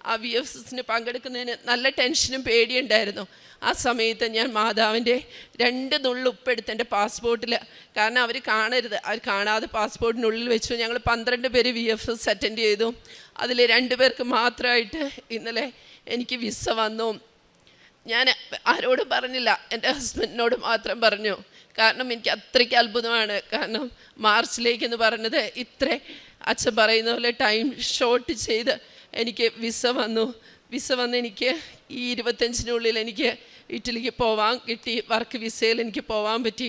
ആ VFSന് പങ്കെടുക്കുന്നതിന് നല്ല ടെൻഷനും പേടിയുണ്ടായിരുന്നു. ആ സമയത്ത് ഞാൻ മാതാവിൻ്റെ 2 നുള്ളു ഉപ്പെടുത്ത് എൻ്റെ പാസ്പോർട്ടിൽ, കാരണം അവർ കാണരുത്, അവർ കാണാതെ പാസ്പോർട്ടിനുള്ളിൽ വെച്ചു. ഞങ്ങൾ 12 പേര് VFS അറ്റൻഡ് ചെയ്തു. അതിൽ 2 പേർക്ക് മാത്രമായിട്ട് ഇന്നലെ എനിക്ക് വിസ വന്നു. ഞാൻ ആരോടും പറഞ്ഞില്ല, എൻ്റെ ഹസ്ബൻഡിനോട് മാത്രം പറഞ്ഞു. കാരണം എനിക്ക് അത്രയ്ക്ക് അത്ഭുതമാണ്. കാരണം മാർച്ചിലേക്കെന്ന് പറഞ്ഞത് ഇത്ര അച്ഛൻ പറയുന്ന പോലെ ടൈം ഷോർട്ട് ചെയ്ത് എനിക്ക് വിസ വന്ന് എനിക്ക് ഈ 25-നുള്ളിൽ എനിക്ക് ഇറ്റലിക്ക് പോവാൻ കിട്ടി. വർക്ക് വിസയിൽ എനിക്ക് പോകാൻ പറ്റി.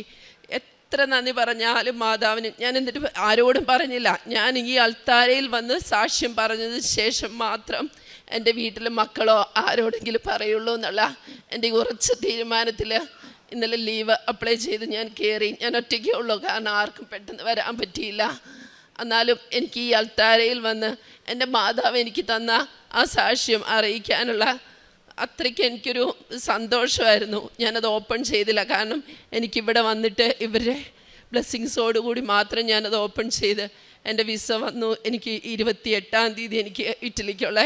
എത്ര നന്ദി പറഞ്ഞാലും മാതാവിന് ഞാൻ എന്നിട്ട് ആരോടും പറഞ്ഞില്ല. ഞാൻ ഈ അൾത്താരയിൽ വന്ന് സാക്ഷ്യം പറഞ്ഞതിന് ശേഷം മാത്രം എൻ്റെ വീട്ടിലെ മക്കളോ ആരോടെങ്കിലും പറയുള്ളൂ എന്നുള്ള എൻ്റെ ഉറച്ച തീരുമാനത്തിൽ ഇന്നലെ ലീവ് അപ്ലൈ ചെയ്ത് ഞാൻ കയറി. ഞാൻ ഒറ്റയ്ക്കേ ഉള്ളൂ, കാരണം ആർക്കും പെട്ടെന്ന് വരാൻ പറ്റിയില്ല. എന്നാലും എനിക്ക് ഈ അൾത്താരയിൽ വന്ന് എൻ്റെ മാതാവ് എനിക്ക് തന്ന ആ സാക്ഷ്യം അറിയിക്കാനുള്ള അത്രയ്ക്ക് എനിക്കൊരു സന്തോഷമായിരുന്നു. ഞാനത് ഓപ്പൺ ചെയ്തില്ല, കാരണം എനിക്കിവിടെ വന്നിട്ട് ഇവരുടെ ബ്ലെസ്സിങ്സോടുകൂടി മാത്രം ഞാനത് ഓപ്പൺ ചെയ്ത് എൻ്റെ വിസ വന്നു. എനിക്ക് 28-ാം തീയതി എനിക്ക് ഇറ്റലിക്കുള്ള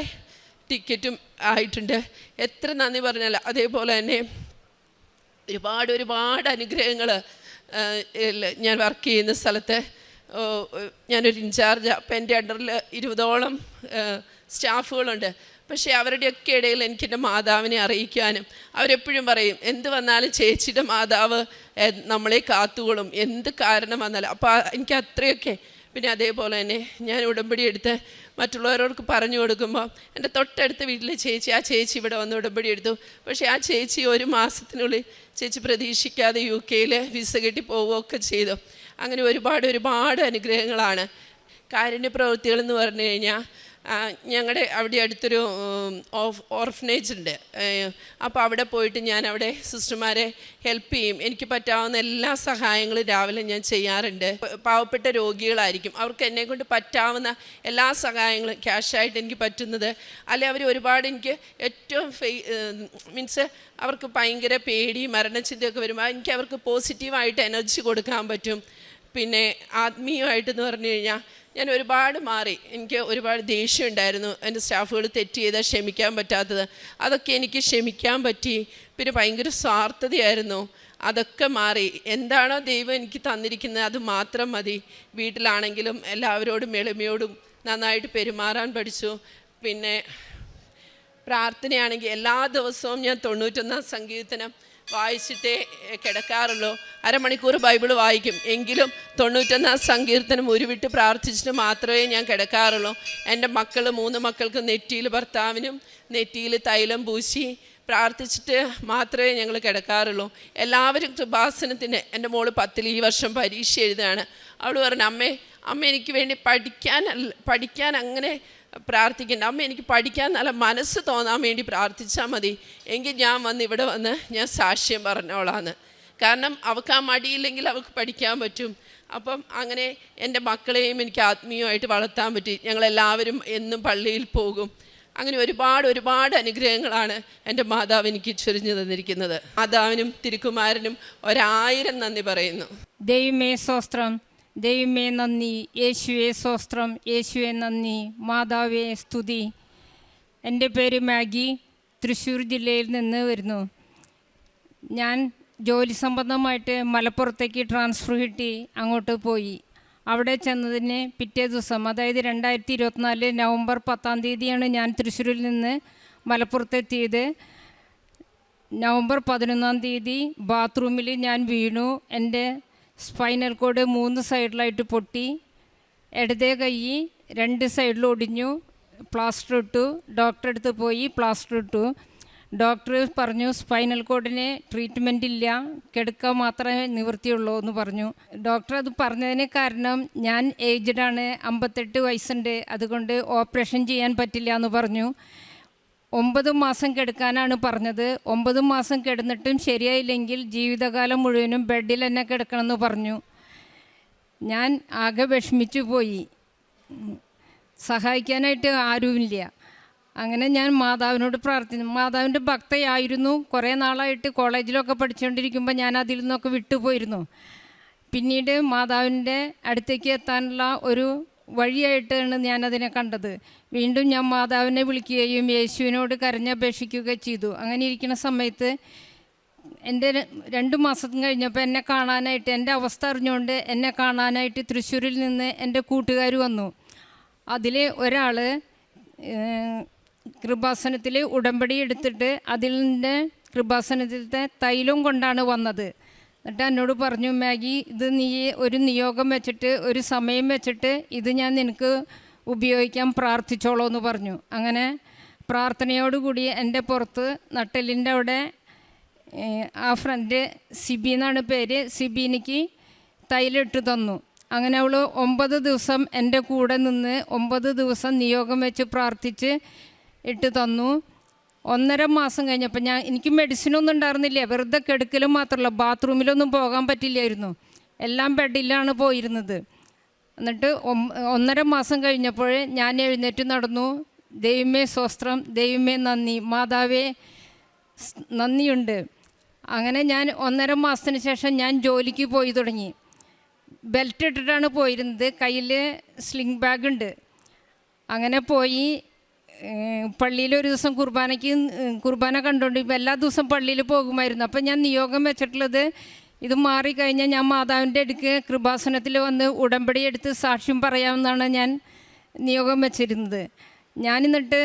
ടിക്കറ്റും ആയിട്ടുണ്ട്. എത്ര നന്ദി പറഞ്ഞാൽ. അതേപോലെ തന്നെ ഒരുപാട് അനുഗ്രഹങ്ങൾ. ഞാൻ വർക്ക് ചെയ്യുന്ന സ്ഥലത്ത് ഞാനൊരു ഇൻചാർജ്. അപ്പം എൻ്റെ അണ്ടറിൽ 20ഓളം സ്റ്റാഫുകളുണ്ട്. പക്ഷേ അവരുടെയൊക്കെ ഇടയിൽ എനിക്ക് എൻ്റെ മാതാവിനെ അറിയിക്കാനും, അവരെപ്പോഴും പറയും എന്ത് വന്നാലും ചേച്ചിയുടെ മാതാവ് നമ്മളെ കാത്തുകൊള്ളും, എന്ത് കാരണം വന്നാലും. അപ്പോൾ എനിക്ക് അത്രയൊക്കെ. പിന്നെ അതേപോലെ തന്നെ ഞാൻ ഉടമ്പടി എടുത്ത് മറ്റുള്ളവരോർക്ക് പറഞ്ഞു കൊടുക്കുമ്പോൾ എൻ്റെ തൊട്ടടുത്ത വീട്ടിലെ ചേച്ചി, ആ ചേച്ചി ഇവിടെ വന്ന് ഉടമ്പടി എടുത്തു. പക്ഷേ ആ ചേച്ചി 1 മാസത്തിനുള്ളിൽ ചേച്ചി പ്രതീക്ഷിക്കാതെ UK-യിൽ വിസ കിട്ടി പോവുകയൊക്കെ ചെയ്തു. അങ്ങനെ ഒരുപാട് അനുഗ്രഹങ്ങളാണ്. കാരുണ്യ പ്രവൃത്തികളെന്ന് പറഞ്ഞു കഴിഞ്ഞാൽ ഞങ്ങളുടെ അവിടെ അടുത്തൊരു ഓർഫനേജ് ഉണ്ട്. അപ്പോൾ അവിടെ പോയിട്ട് ഞാൻ അവിടെ സിസ്റ്റർമാരെ ഹെൽപ്പ് ചെയ്യും. എനിക്ക് പറ്റാവുന്ന എല്ലാ സഹായങ്ങളും രാവിലെ ഞാൻ ചെയ്യാറുണ്ട്. പാവപ്പെട്ട രോഗികളായിരിക്കും, അവർക്ക് എന്നെക്കൊണ്ട് പറ്റാവുന്ന എല്ലാ സഹായങ്ങളും ക്യാഷായിട്ട് എനിക്ക് പറ്റുന്നത്. അല്ലെ അവർ ഒരുപാട് എനിക്ക് ഏറ്റവും മീൻസ് അവർക്ക് ഭയങ്കര പേടി മരണചിന്തയൊക്കെ വരുമ്പോൾ എനിക്ക് അവർക്ക് പോസിറ്റീവായിട്ട് എനർജി കൊടുക്കാൻ പറ്റും. പിന്നെ ആത്മീയമായിട്ടെന്ന് പറഞ്ഞു കഴിഞ്ഞാൽ ഞാൻ ഒരുപാട് മാറി. എനിക്ക് ഒരുപാട് ദേഷ്യം ഉണ്ടായിരുന്നു, എൻ്റെ സ്റ്റാഫുകൾ തെറ്റ് ചെയ്താൽ ക്ഷമിക്കാൻ പറ്റാത്തത്, അതൊക്കെ എനിക്ക് ക്ഷമിക്കാൻ പറ്റി. പിന്നെ ഭയങ്കര സ്വാർത്ഥതയായിരുന്നു, അതൊക്കെ മാറി. എന്താണോ ദൈവം എനിക്ക് തന്നിരിക്കുന്നത് അത് മാത്രം മതി. വീട്ടിലാണെങ്കിലും എല്ലാവരോടും എളിമയോടും നന്നായിട്ട് പെരുമാറാൻ പഠിച്ചു. പിന്നെ പ്രാർത്ഥനയാണെങ്കിൽ എല്ലാ ദിവസവും ഞാൻ 91-ാം സങ്കീർത്തനം വായിച്ചിട്ടേ കിടക്കാറുള്ളൂ. അരമണിക്കൂർ ബൈബിൾ വായിക്കും, എങ്കിലും 91-ാം സങ്കീർത്തനം ഉരുവിട്ട് പ്രാർത്ഥിച്ചിട്ട് മാത്രമേ ഞാൻ കിടക്കാറുള്ളൂ. എൻ്റെ 3 മക്കൾക്ക് നെറ്റിയിൽ, ഭർത്താവിനും നെറ്റിയിൽ തൈലം പൂശി പ്രാർത്ഥിച്ചിട്ട് മാത്രമേ ഞങ്ങൾ കിടക്കാറുള്ളൂ. എല്ലാവരും കൃപാസനത്തിന്. എൻ്റെ മോള് 10-ൽ ഈ വർഷം പരീക്ഷ എഴുതുകയാണ്. അവൾ പറഞ്ഞു, അമ്മ എനിക്ക് വേണ്ടി പഠിക്കാൻ അങ്ങനെ പ്രാർത്ഥിക്കേണ്ട, അമ്മ എനിക്ക് പഠിക്കാൻ നല്ല മനസ്സ് തോന്നാൻ വേണ്ടി പ്രാർത്ഥിച്ചാൽ മതി, എങ്കിൽ ഞാൻ ഇവിടെ വന്ന് ഞാൻ സാക്ഷ്യം പറഞ്ഞോളാന്ന്. കാരണം അവൾക്ക് ആ മടിയില്ലെങ്കിൽ അവൾക്ക് പഠിക്കാൻ പറ്റും. അപ്പം അങ്ങനെ എൻ്റെ മക്കളെയും എനിക്ക് ആത്മീയമായിട്ട് വളർത്താൻ പറ്റി. ഞങ്ങളെല്ലാവരും എന്നും പള്ളിയിൽ പോകും. അങ്ങനെ ഒരുപാട് അനുഗ്രഹങ്ങളാണ് എൻ്റെ മാതാവ് എനിക്ക് ചൊരിഞ്ഞു തന്നിരിക്കുന്നത്. മാതാവിനും തിരുക്കുമാരനും 1000 നന്ദി പറയുന്നു. ദൈവമേ സ്തോത്രം. ദൈവമേ നന്ദി, യേശുവേ സ്തോത്രം, യേശുവേ നന്ദി, മാതാവേ സ്തുതി. എൻ്റെ പേര് മാഗി, തൃശ്ശൂർ ജില്ലയിൽ നിന്ന് വരുന്നു. ഞാൻ ജോലി സംബന്ധമായിട്ട് മലപ്പുറത്തേക്ക് ട്രാൻസ്ഫർ കിട്ടി അങ്ങോട്ട് പോയി. അവിടെ ചെന്നതിന് പിറ്റേ ദിവസം, അതായത് 2024 നവംബർ 10 തീയതിയാണ് ഞാൻ തൃശ്ശൂരിൽ നിന്ന് മലപ്പുറത്തെത്തിയത്. നവംബർ 11 തീയതി ബാത്റൂമിൽ ഞാൻ വീണു. എൻ്റെ സ്പൈനൽ കോഡ് 3 സൈഡിലായിട്ട് പൊട്ടി. ഇടതേ കൈ 2 സൈഡിൽ ഒടിഞ്ഞു. പ്ലാസ്റ്റർ ഇട്ടു. ഡോക്ടറെ അടുത്ത് പോയി പ്ലാസ്റ്റർ ഇട്ടു. ഡോക്ടർ പറഞ്ഞു സ്പൈനൽ കോഡിന് ട്രീറ്റ്മെൻ്റ് ഇല്ല, കിടക്കുക മാത്രമേ നിവൃത്തിയുള്ളൂ എന്ന് പറഞ്ഞു. ഡോക്ടർ അത് പറഞ്ഞതിന് കാരണം ഞാൻ ഏജ്ഡാണ്, 58 വയസ്സുണ്ട്, അതുകൊണ്ട് ഓപ്പറേഷൻ ചെയ്യാൻ പറ്റില്ല എന്ന് പറഞ്ഞു. 9 മാസം കിടക്കാനാണ് പറഞ്ഞത്. 9 മാസം കിടന്നിട്ടും ശരിയായില്ലെങ്കിൽ ജീവിതകാലം മുഴുവനും ബെഡിൽ തന്നെ കിടക്കണമെന്ന് പറഞ്ഞു. ഞാൻ ആകെ വിഷമിച്ചു പോയി. സഹായിക്കാനായിട്ട് ആരുമില്ല. അങ്ങനെ ഞാൻ മാതാവിനോട് പ്രാർത്ഥിച്ചു. മാതാവിൻ്റെ ഭക്തയായിരുന്നു. കുറേ നാളായിട്ട് കോളേജിലൊക്കെ പഠിച്ചുകൊണ്ടിരിക്കുമ്പോൾ ഞാൻ അതിൽ നിന്നൊക്കെ വിട്ടുപോയിരുന്നു. പിന്നീട് മാതാവിൻ്റെ അടുത്തേക്ക് എത്താനുള്ള ഒരു വഴിയായിട്ടാണ് ഞാനതിനെ കണ്ടത്. വീണ്ടും ഞാൻ മാതാവിനെ വിളിക്കുകയും യേശുവിനോട് കരഞ്ഞപേക്ഷിക്കുകയും ചെയ്തു. അങ്ങനെ ഇരിക്കുന്ന സമയത്ത് എൻ്റെ 2 മാസം കഴിഞ്ഞപ്പോൾ എന്നെ കാണാനായിട്ട്, എൻ്റെ അവസ്ഥ അറിഞ്ഞുകൊണ്ട് എന്നെ കാണാനായിട്ട് തൃശ്ശൂരിൽ നിന്ന് എൻ്റെ കൂട്ടുകാർ വന്നു. അതിൽ ഒരാൾ കൃപാസനത്തിൽ ഉടമ്പടി എടുത്തിട്ട് അതിൻ്റെ കൃപാസനത്തിലത്തെ തൈലം കൊണ്ടാണ് വന്നത്. എന്നിട്ട് എന്നോട് പറഞ്ഞു, മാഗി, ഇത് നീ ഒരു നിയോഗം വെച്ചിട്ട്, ഒരു സമയം വെച്ചിട്ട് ഇത് ഞാൻ നിനക്ക് ഉപയോഗിക്കാൻ പ്രാർത്ഥിച്ചോളൂ എന്ന് പറഞ്ഞു. അങ്ങനെ പ്രാർത്ഥനയോടുകൂടി എൻ്റെ പുറത്ത് നട്ടെല്ലിൻ്റെ അവിടെ ആ ഫ്രണ്ട് സിബി എന്നാണ് പേര്, സിബിനിക്ക് തൈലിട്ട് തന്നു. അങ്ങനെ അവൾ 9 ദിവസം എൻ്റെ കൂടെ നിന്ന് 9 ദിവസം നിയോഗം വെച്ച് പ്രാർത്ഥിച്ച് ഇട്ട് തന്നു. 1.5 മാസം കഴിഞ്ഞപ്പോൾ എനിക്ക് മെഡിസിനൊന്നും ഉണ്ടായിരുന്നില്ല. വെറുതെ കിടക്കലും മാത്രമല്ല, ബാത്റൂമിലൊന്നും പോകാൻ പറ്റില്ലായിരുന്നു. എല്ലാം ബെഡിലാണ് പോയിരുന്നത്. എന്നിട്ട് 1.5 മാസം കഴിഞ്ഞപ്പോൾ ഞാൻ എഴുന്നേറ്റ് നടന്നു. ദൈവമേ സ്തോത്രം, ദൈവമേ നന്ദി, മാതാവേ നന്ദിയുണ്ട്. അങ്ങനെ ഞാൻ 1.5 മാസത്തിന് ശേഷം ഞാൻ ജോലിക്ക് പോയി തുടങ്ങി. ബെൽറ്റ് ഇട്ടിട്ടാണ് പോയിരുന്നത്. കയ്യിൽ സ്ലിംഗ് ബാഗ് ഉണ്ട്. അങ്ങനെ പോയി പള്ളിയിൽ ഒരു ദിവസം കുർബാന കണ്ടുകൊണ്ട് എല്ലാ ദിവസവും പള്ളിയിൽ പോകുമായിരുന്നു. അപ്പം ഞാൻ നിയോഗം വെച്ചിട്ടുള്ളത്, ഇത് മാറിക്കഴിഞ്ഞാൽ ഞാൻ മാതാവിൻ്റെ അടുക്ക് കൃപാസനത്തിൽ വന്ന് ഉടമ്പടി എടുത്ത് സാക്ഷ്യം പറയാമെന്നാണ് ഞാൻ നിയോഗം വെച്ചിരുന്നത്. ഞാനിന്നിട്ട്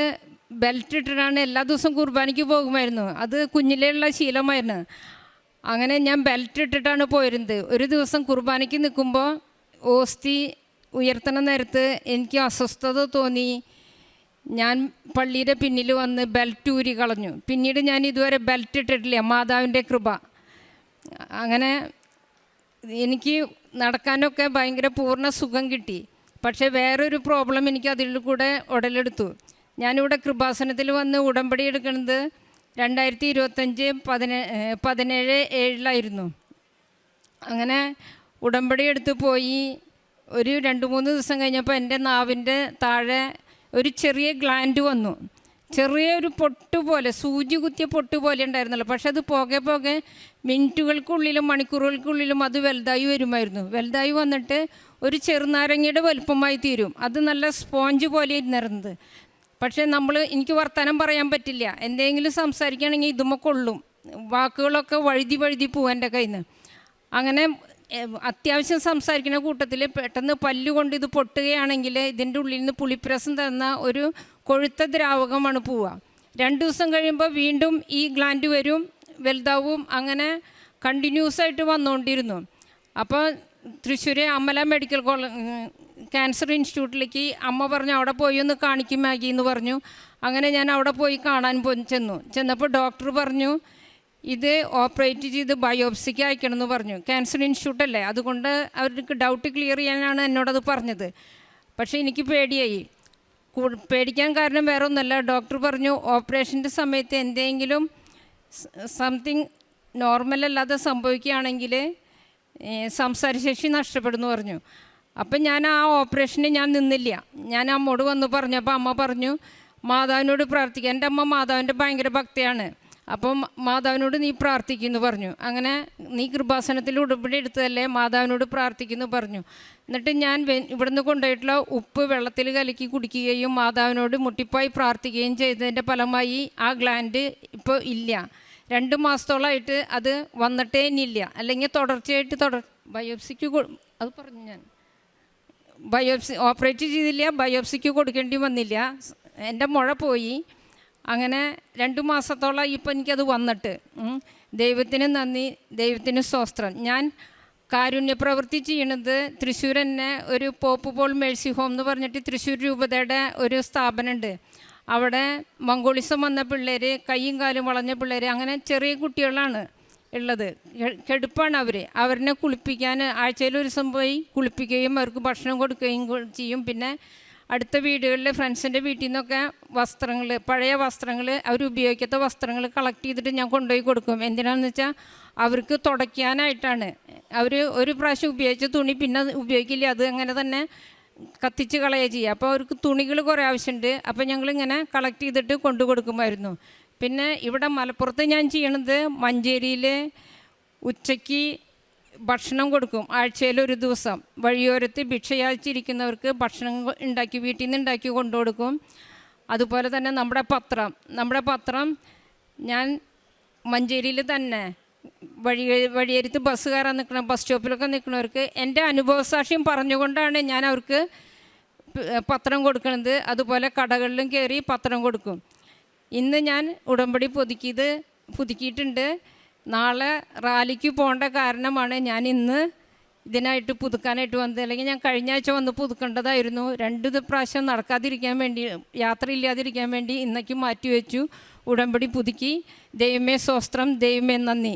ബെൽറ്റ് ഇട്ടിട്ടാണ് എല്ലാ ദിവസവും കുർബാനയ്ക്ക് പോകുമായിരുന്നു. അത് കുഞ്ഞിലേയുള്ള ശീലമായിരുന്നു. അങ്ങനെ ഞാൻ ബെൽറ്റ് ഇട്ടിട്ടാണ് പോയിരുന്നത്. ഒരു ദിവസം കുർബാനയ്ക്ക് നിൽക്കുമ്പോൾ ഓസ്തി ഉയർത്തണ നേരത്ത് എനിക്ക് അസ്വസ്ഥത തോന്നി. ഞാൻ പള്ളിയുടെ പിന്നിൽ വന്ന് ബെൽറ്റ് ഊരി കളഞ്ഞു. പിന്നീട് ഞാൻ ഇതുവരെ ബെൽറ്റ് ഇട്ടിട്ടില്ല, മാതാവിൻ്റെ കൃപ. അങ്ങനെ എനിക്ക് നടക്കാനൊക്കെ ഭയങ്കര പൂർണ്ണ സുഖം കിട്ടി. പക്ഷേ വേറൊരു പ്രോബ്ലം എനിക്ക് അതിൽ കൂടെ ഉടലെടുത്തു. ഞാനിവിടെ കൃപാസനത്തിൽ വന്ന് ഉടമ്പടി എടുക്കുന്നത് 2025 17/7 അങ്ങനെ ഉടമ്പടി എടുത്ത് പോയി. ഒരു 2-3 ദിവസം കഴിഞ്ഞപ്പോൾ എൻ്റെ നാവിൻ്റെ താഴെ ഒരു ചെറിയ ഗ്ലാൻഡ് വന്നു. ചെറിയൊരു പൊട്ട് പോലെ, സൂചി കുത്തിയ പൊട്ട് പോലെ ഉണ്ടായിരുന്നല്ലോ. പക്ഷെ അത് പോകെ മിനിറ്റുകൾക്കുള്ളിലും മണിക്കൂറുകൾക്കുള്ളിലും അത് വലുതായി വരുമായിരുന്നു. വലുതായി വന്നിട്ട് ഒരു ചെറുനാരങ്ങയുടെ വലുപ്പമായി തീരും. അത് നല്ല സ്പോഞ്ച് പോലെ ഇരുന്നിരുന്നത്. പക്ഷേ എനിക്ക് വർത്തമാനം പറയാൻ പറ്റില്ല. എന്തെങ്കിലും സംസാരിക്കുകയാണെങ്കിൽ ഇതുമ്മ കൊള്ളും. വാക്കുകളൊക്കെ വഴുതി പോവും എൻ്റെ കയ്യിൽ നിന്ന്. അങ്ങനെ അത്യാവശ്യം സംസാരിക്കുന്ന കൂട്ടത്തിൽ പെട്ടെന്ന് പല്ലുകൊണ്ട് ഇത് പൊട്ടുകയാണെങ്കിൽ ഇതിൻ്റെ ഉള്ളിൽ നിന്ന് പുളിപ്രസം തന്ന ഒരു കൊഴുത്ത ദ്രാവകമാണ് പോവുക. 2 ദിവസം കഴിയുമ്പോൾ വീണ്ടും ഈ ഗ്ലാൻഡ് വരും, വലുതാവും. അങ്ങനെ കണ്ടിന്യൂസ് ആയിട്ട് വന്നുകൊണ്ടിരുന്നു. അപ്പോൾ തൃശ്ശൂർ അമല മെഡിക്കൽ ക്യാൻസർ ഇൻസ്റ്റിറ്റ്യൂട്ടിലേക്ക് അമ്മ പറഞ്ഞു, അവിടെ പോയി ഒന്ന് കാണിക്കും മാഗി എന്ന് പറഞ്ഞു. അങ്ങനെ ഞാൻ അവിടെ പോയി കാണാൻ ചെന്നപ്പോൾ ഡോക്ടർ പറഞ്ഞു, ഇത് ഓപ്പറേറ്റ് ചെയ്ത് ബയോപ്സിക്ക് അയക്കണമെന്ന് പറഞ്ഞു. ക്യാൻസർ ഇൻസ്റ്റിറ്റ്യൂട്ടല്ലേ, അതുകൊണ്ട് അവർക്ക് ഡൗട്ട് ക്ലിയർ ചെയ്യാനാണ് എന്നോടത് പറഞ്ഞത്. പക്ഷേ എനിക്ക് പേടിയായി. പേടിക്കാൻ കാരണം വേറെ ഒന്നുമല്ല. ഡോക്ടർ പറഞ്ഞു ഓപ്പറേഷൻ്റെ സമയത്ത് എന്തെങ്കിലും സംതിങ് നോർമലല്ലാതെ സംഭവിക്കുകയാണെങ്കിൽ സംസാരശേഷി നഷ്ടപ്പെടുന്നു പറഞ്ഞു. അപ്പം ഞാൻ ആ ഓപ്പറേഷന് ഞാൻ നിന്നില്ല. ഞാൻ അമ്മോട് വന്ന് പറഞ്ഞപ്പോൾ അമ്മ പറഞ്ഞു മാതാവിനോട് പ്രാർത്ഥിക്കുക. എൻ്റെ അമ്മ മാതാവിൻ്റെ ഭയങ്കര ഭക്തിയാണ്. അപ്പം മാതാവിനോട് നീ പ്രാർത്ഥിക്കുന്നു പറഞ്ഞു. അങ്ങനെ നീ കൃപാസനത്തിൽ ഉടമ്പടി എടുത്തതല്ലേ, മാതാവിനോട് പ്രാർത്ഥിക്കുന്നു പറഞ്ഞു. എന്നിട്ട് ഞാൻ ഇവിടുന്ന് കൊണ്ടുപോയിട്ടുള്ള ഉപ്പ് വെള്ളത്തിൽ കലക്കി കുടിക്കുകയും മാതാവിനോട് മുട്ടിപ്പായി പ്രാർത്ഥിക്കുകയും ചെയ്തതിൻ്റെ ഫലമായി ആ ഗ്ലാൻഡ് ഇപ്പോൾ ഇല്ല. 2 മാസത്തോളമായിട്ട് അത് വന്നിട്ടേ ഇല്ല. അല്ലെങ്കിൽ തുടർച്ചയായിട്ട് ബയോപ്സിക്ക് അത് പറഞ്ഞു ഞാൻ. ബയോപ്സി ഓപ്പറേറ്റ് ചെയ്തില്ല, ബയോപ്സിക്ക് കൊടുക്കേണ്ടി വന്നില്ല. എൻ്റെ മുഴ പോയി. അങ്ങനെ 2 മാസത്തോളം ഇപ്പം എനിക്കത് വന്നിട്ട്. ദൈവത്തിന് നന്ദി, ദൈവത്തിന് സ്തോത്രം. ഞാൻ കാരുണ്യപ്രവൃത്തി ചെയ്യണത് തൃശ്ശൂർ തന്നെ ഒരു പോപ്പ് പോൾ മേഴ്സി ഹോം എന്ന് പറഞ്ഞിട്ട് തൃശ്ശൂർ രൂപതയുടെ ഒരു സ്ഥാപനമുണ്ട്. അവിടെ മംഗോളിസം വന്ന പിള്ളേർ, കൈയും കാലും വളഞ്ഞ പിള്ളേർ, അങ്ങനെ ചെറിയ കുട്ടികളാണ് ഉള്ളത്. കെടുപ്പാണ് അവരെ കുളിപ്പിക്കാൻ ആഴ്ചയിൽ ഒരു ദിവസം പോയി കുളിപ്പിക്കുകയും അവർക്ക് ഭക്ഷണം കൊടുക്കുകയും ചെയ്യും. പിന്നെ അടുത്ത വീടുകളിൽ ഫ്രണ്ട്സിൻ്റെ വീട്ടിൽ നിന്നൊക്കെ വസ്ത്രങ്ങൾ, പഴയ വസ്ത്രങ്ങൾ, അവർ ഉപയോഗിക്കാത്ത വസ്ത്രങ്ങൾ കളക്ട് ചെയ്തിട്ട് ഞാൻ കൊണ്ടുപോയി കൊടുക്കും. എന്തിനാണെന്ന് വെച്ചാൽ അവർക്ക് തുടയ്ക്കാനായിട്ടാണ്. അവർ ഒരു പ്രാവശ്യം ഉപയോഗിച്ച തുണി പിന്നെ ഉപയോഗിക്കില്ല, അത് അങ്ങനെ തന്നെ കത്തിച്ച് കളയുക ചെയ്യുക. അപ്പോൾ അവർക്ക് തുണികൾ കുറേ ആവശ്യമുണ്ട്. അപ്പോൾ ഞങ്ങളിങ്ങനെ കളക്ട് ചെയ്തിട്ട് കൊണ്ടു കൊടുക്കുമായിരുന്നു. പിന്നെ ഇവിടെ മലപ്പുറത്ത് ഞാൻ ചെയ്യണത് മഞ്ചേരിയിൽ ഉച്ചയ്ക്ക് ഭക്ഷണം കൊടുക്കും. ആഴ്ചയിൽ ഒരു ദിവസം വഴിയോരത്ത് ഭിക്ഷയാച്ചിരിക്കുന്നവർക്ക് ഭക്ഷണം ഉണ്ടാക്കി വീട്ടിൽ നിന്ന് ഉണ്ടാക്കി കൊണ്ടു കൊടുക്കും. അതുപോലെ തന്നെ നമ്മുടെ പത്രം ഞാൻ മഞ്ചേരിയിൽ തന്നെ വഴിയരുത്ത് ബസ് കയറാൻ ബസ് സ്റ്റോപ്പിലൊക്കെ നിൽക്കുന്നവർക്ക് എൻ്റെ അനുഭവസാക്ഷ്യം പറഞ്ഞുകൊണ്ടാണ് ഞാൻ അവർക്ക് പത്രം കൊടുക്കുന്നത്. അതുപോലെ കടകളിലും കയറി പത്രം കൊടുക്കും. ഇന്ന് ഞാൻ ഉടമ്പടി പുതുക്കിയിട്ടുണ്ട്. നാളെ റാലിക്ക് പോകേണ്ട കാരണമാണ് ഞാൻ ഇന്ന് ഇതിനായിട്ട് പുതുക്കാനായിട്ട് വന്നത്. അല്ലെങ്കിൽ ഞാൻ കഴിഞ്ഞ ആഴ്ച വന്ന് പുതുക്കേണ്ടതായിരുന്നു. 2 പ്രാവശ്യം നടക്കാതിരിക്കാൻ വേണ്ടി, യാത്ര ഇല്ലാതിരിക്കാൻ വേണ്ടി ഇന്നേക്ക് മാറ്റിവെച്ചു. ഉടമ്പടി പുതുക്കി. ദൈവമേ സ്തോത്രം, ദൈവമേ നന്ദി.